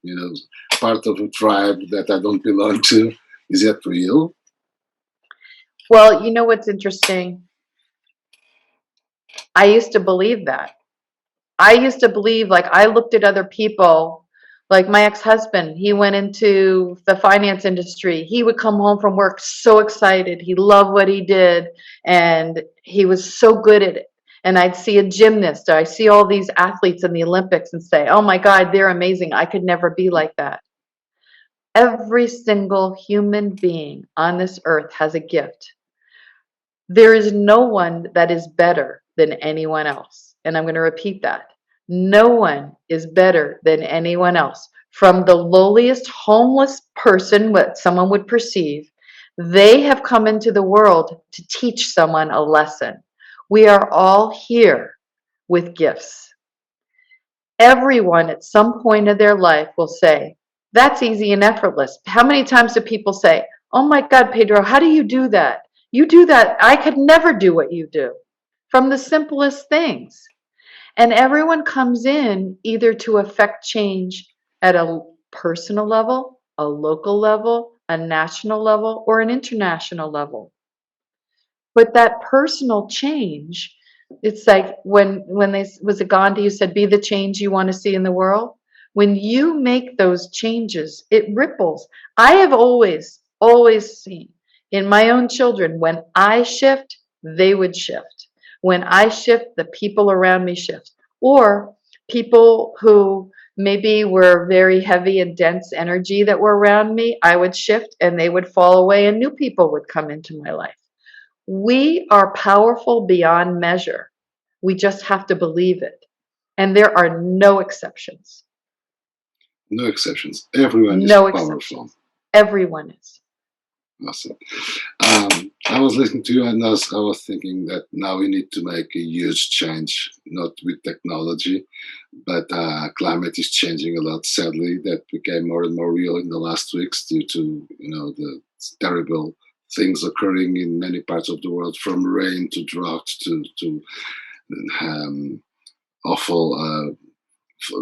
part of a tribe that I don't belong to. Is that real? Well, you know what's interesting? I used to believe that. I used to believe, like, I looked at other people, like my ex-husband, he went into the finance industry. He would come home from work so excited. He loved what he did and he was so good at it. And I'd see a gymnast, or I see all these athletes in the Olympics and say, "Oh my God, they're amazing. I could never be like that." Every single human being on this earth has a gift. There is no one that is better than anyone else. And I'm going to repeat that. No one is better than anyone else. From the lowliest homeless person, what someone would perceive, they have come into the world to teach someone a lesson. We are all here with gifts. Everyone at some point of their life will say, "That's easy and effortless." How many times do people say, "Oh my God, Pedro, how do you do that? You do that. I could never do what you do." From the simplest things. And everyone comes in either to affect change at a personal level, a local level, a national level, or an international level. But that personal change, it's like when they was it Gandhi who said, "Be the change you want to see in the world." When you make those changes, it ripples. I have always seen in my own children, when I shift, they would shift. When I shift, the people around me shift. Or people who maybe were very heavy and dense energy that were around me, I would shift and they would fall away and new people would come into my life. We are powerful beyond measure. We just have to believe it. And there are no exceptions. No exceptions. Everyone is No powerful. exceptions. Everyone is. Awesome. I was listening to you, and I was thinking that now we need to make a huge change, not with technology, but climate is changing a lot. Sadly, that became more and more real in the last weeks due to the terrible things occurring in many parts of the world, from rain to drought to um, awful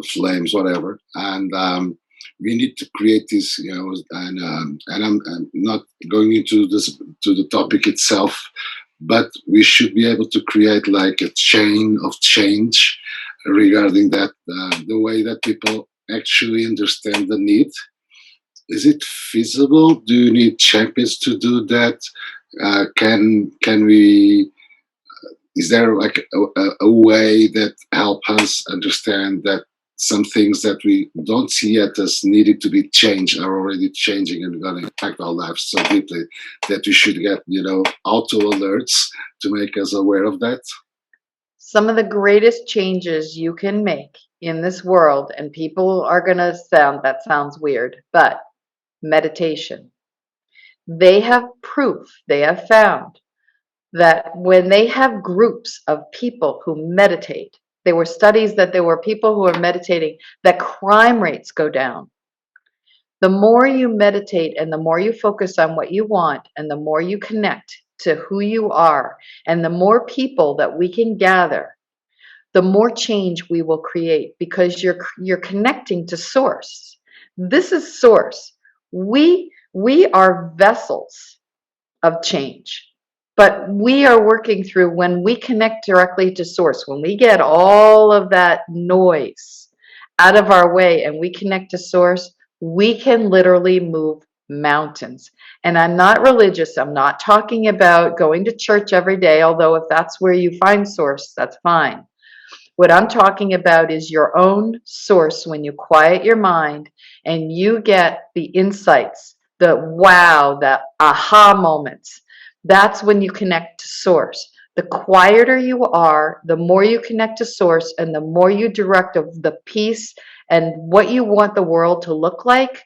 flames, whatever. And we need to create this, and I'm not going into this to the topic itself, but we should be able to create like a chain of change regarding that, the way that people actually understand the need. Is it feasible? Do you need champions to do that? Can we? Is there like a way that help us understand that some things that we don't see yet as needed to be changed are already changing and going to impact our lives so deeply that we should get auto alerts to make us aware of that? Some of the greatest changes you can make in this world, and people are going to that sounds weird, but meditation. They have proof, they have found that when they have groups of people who meditate, there were studies that there were people who are meditating, that crime rates go down. The more you meditate and the more you focus on what you want and the more you connect to who you are and the more people that we can gather, the more change we will create, because you're connecting to source. This is source. We are vessels of change. But we are working through, when we connect directly to source, when we get all of that noise out of our way and we connect to source, we can literally move mountains. And I'm not religious. I'm not talking about going to church every day, although if that's where you find source, that's fine. What I'm talking about is your own source. When you quiet your mind and you get the insights, the wow, the aha moments, that's when you connect to source. The quieter you are, the more you connect to source, and the more you direct of the peace and what you want the world to look like,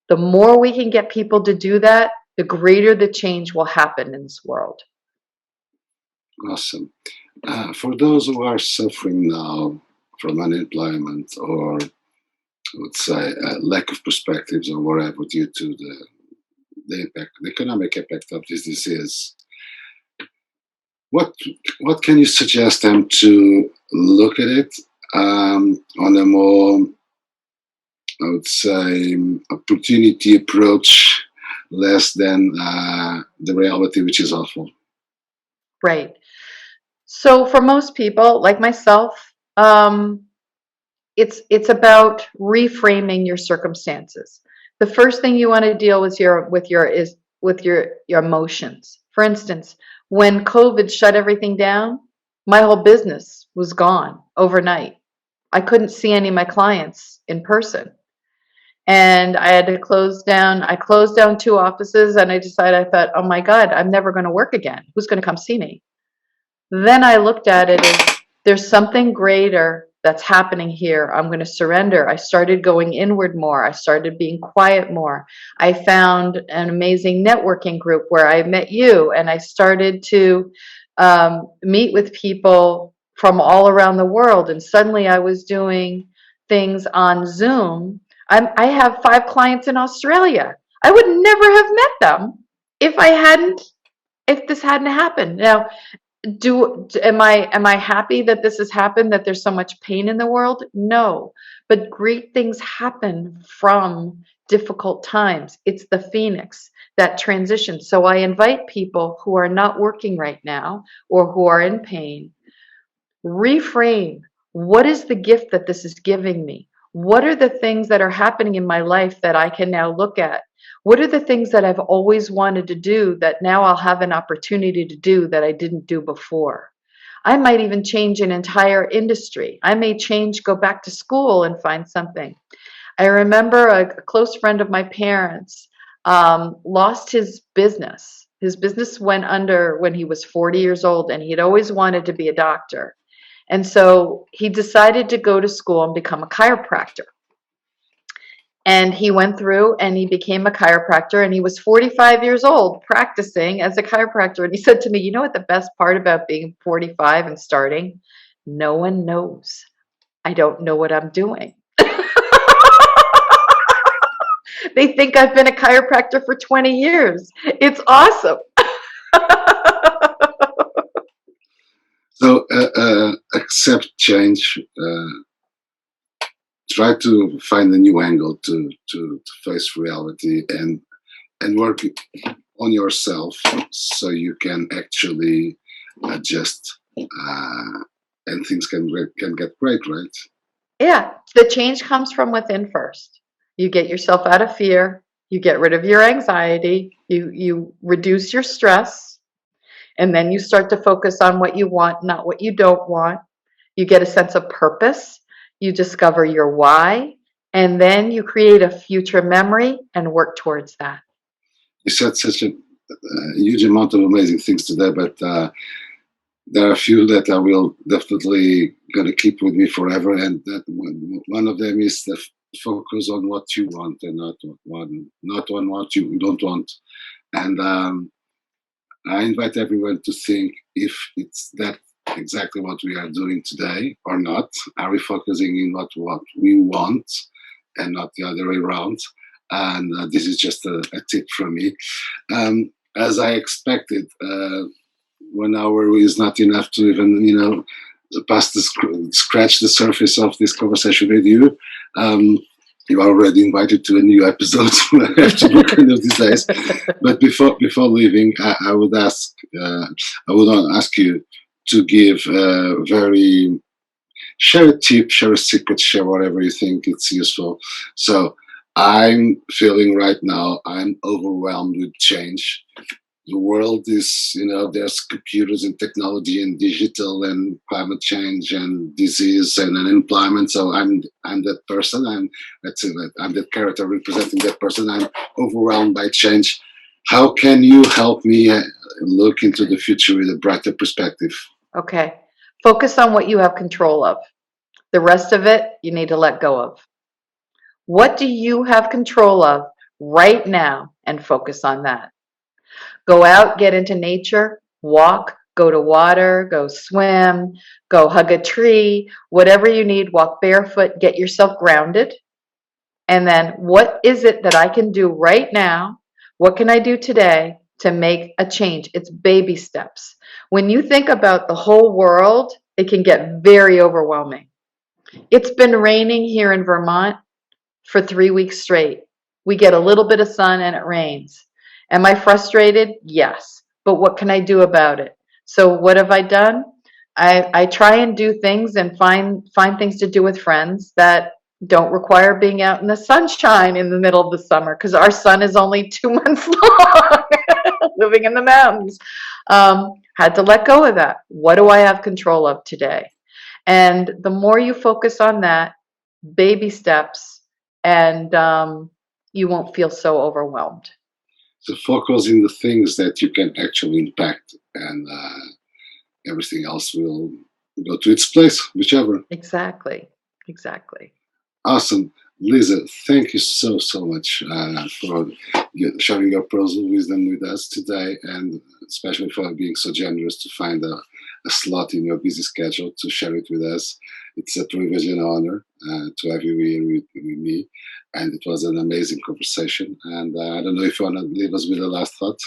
the more we can get people to do that, the greater the change will happen in this world. Awesome. For those who are suffering now from unemployment or, let's say, lack of perspectives or whatever due to the impact, the economic impact of this disease, what what can you suggest them to look at it on a more, I would say, opportunity approach, less than the reality, which is awful? Right. So for most people, like myself, it's about reframing your circumstances. The first thing you want to deal with your emotions. For instance, when COVID shut everything down, my whole business was gone overnight. I couldn't see any of my clients in person. And I had to close down. I closed down 2 offices and I thought, oh my God, I'm never going to work again. Who's going to come see me? Then I looked at it as, there's something greater that's happening here. I'm going to surrender. I started going inward more. I started being quiet more. I found an amazing networking group where I met you, and I started to meet with people from all around the world. And suddenly I was doing things on Zoom. I have 5 clients in Australia. I would never have met them if I hadn't, if this hadn't happened. Now, am I happy that this has happened, that there's so much pain in the world? No. But great things happen from difficult times. It's the phoenix, that transition. So I invite people who are not working right now or who are in pain, reframe. What is the gift that this is giving me? What are the things that are happening in my life that I can now look at? What are the things that I've always wanted to do that now I'll have an opportunity to do that I didn't do before? I might even change an entire industry. I may change, go back to school and find something. I remember a close friend of my parents lost his business. His business went under when he was 40 years old, and he'd always wanted to be a doctor. And so he decided to go to school and become a chiropractor. And he went through and he became a chiropractor, and he was 45 years old practicing as a chiropractor. And he said to me, you know what the best part about being 45 and starting? No one knows. I don't know what I'm doing. They think I've been a chiropractor for 20 years. It's awesome. So accept change. Try to find a new angle to face reality, and work on yourself so you can actually adjust, and things can get great, right? Yeah, the change comes from within first. You get yourself out of fear, you get rid of your anxiety, you reduce your stress, and then you start to focus on what you want, not what you don't want. You get a sense of purpose, you discover your why, and then you create a future memory and work towards that. You said such a huge amount of amazing things today, but there are a few that I will definitely gonna keep with me forever, and that one of them is the focus on what you want and not on what you don't want. And I invite everyone to think if it's that exactly what we are doing today or not. Are we focusing in what we want and not the other way around? And this is just a tip from me. As I expected, 1 hour is not enough to even past scratch the surface of this conversation with you. Um, you are already invited to a new episode. I have to look kind of these days. But before leaving, I would ask I would ask you to give a very share a tip, share a secret, share whatever you think it's useful. So I'm feeling right now I'm overwhelmed with change. The world is, there's computers and technology and digital and climate change and disease and unemployment. So I'm that person. Let's say that I'm that character representing that person. I'm overwhelmed by change. How can you help me look into the future with a brighter perspective? Okay. Focus on what you have control of. The rest of it, you need to let go of. What do you have control of right now and focus on that? Go out, get into nature, walk, go to water, go swim, go hug a tree, whatever you need, walk barefoot, get yourself grounded. And then what is it that I can do right now? What can I do today to make a change? It's baby steps. When you think about the whole world, it can get very overwhelming. It's been raining here in Vermont for 3 weeks straight. We get a little bit of sun and it rains. Am I frustrated? Yes. But what can I do about it? So what have I done? I try and do things and find things to do with friends that don't require being out in the sunshine in the middle of the summer because our sun is only 2 months long living in the mountains. Had to let go of that. What do I have control of today? And the more you focus on that, baby steps, and you won't feel so overwhelmed. So focus in the things that you can actually impact, and everything else will go to its place, whichever. Exactly. Exactly. Awesome. Lisa, thank you so much for sharing your personal wisdom with us today, and especially for being so generous to find a slot in your busy schedule to share it with us. It's a privilege and honor to have you here with me, and it was an amazing conversation. And I don't know if you want to leave us with a last thought.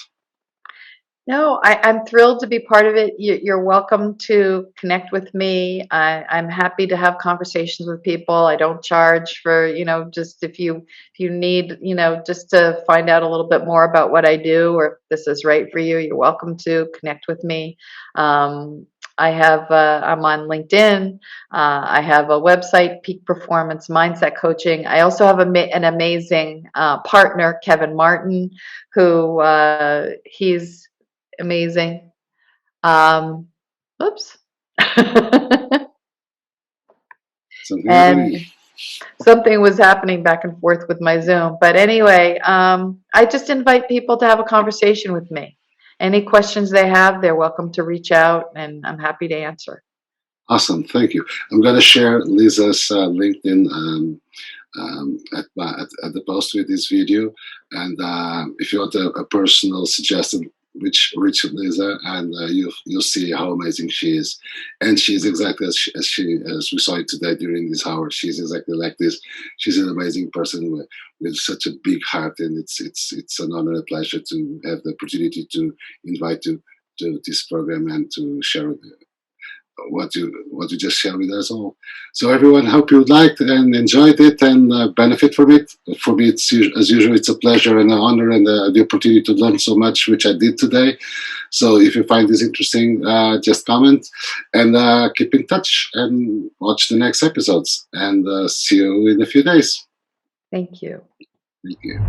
No, I'm thrilled to be part of it. You're welcome to connect with me. I'm happy to have conversations with people. I don't charge for, just if you need, just to find out a little bit more about what I do or if this is right for you, you're welcome to connect with me. I'm on LinkedIn. I have a website, Peak Performance Mindset Coaching. I also have an amazing partner, Kevin Martin, who he's amazing. Oops. Something And happening. something was happening back and forth with my Zoom. But anyway, I just invite people to have a conversation with me. Any questions they have, they're welcome to reach out, and I'm happy to answer. Awesome. Thank you. I'm going to share Lisa's LinkedIn at the post with this video. And if you want a personal suggestion, reach Lisa, and you'll see how amazing she is. And she's exactly as we saw it today during this hour. She's exactly like this. She's an amazing person with such a big heart, and it's an honor and a pleasure to have the opportunity to invite you to this program and to share what you just shared with us all. So everyone, hope you liked and enjoyed it and benefit from it. For me, it's as usual, it's a pleasure and an honor and the opportunity to learn so much, which I did today. So if you find this interesting, just comment and keep in touch and watch the next episodes. And see you in a few days. Thank you. Thank you.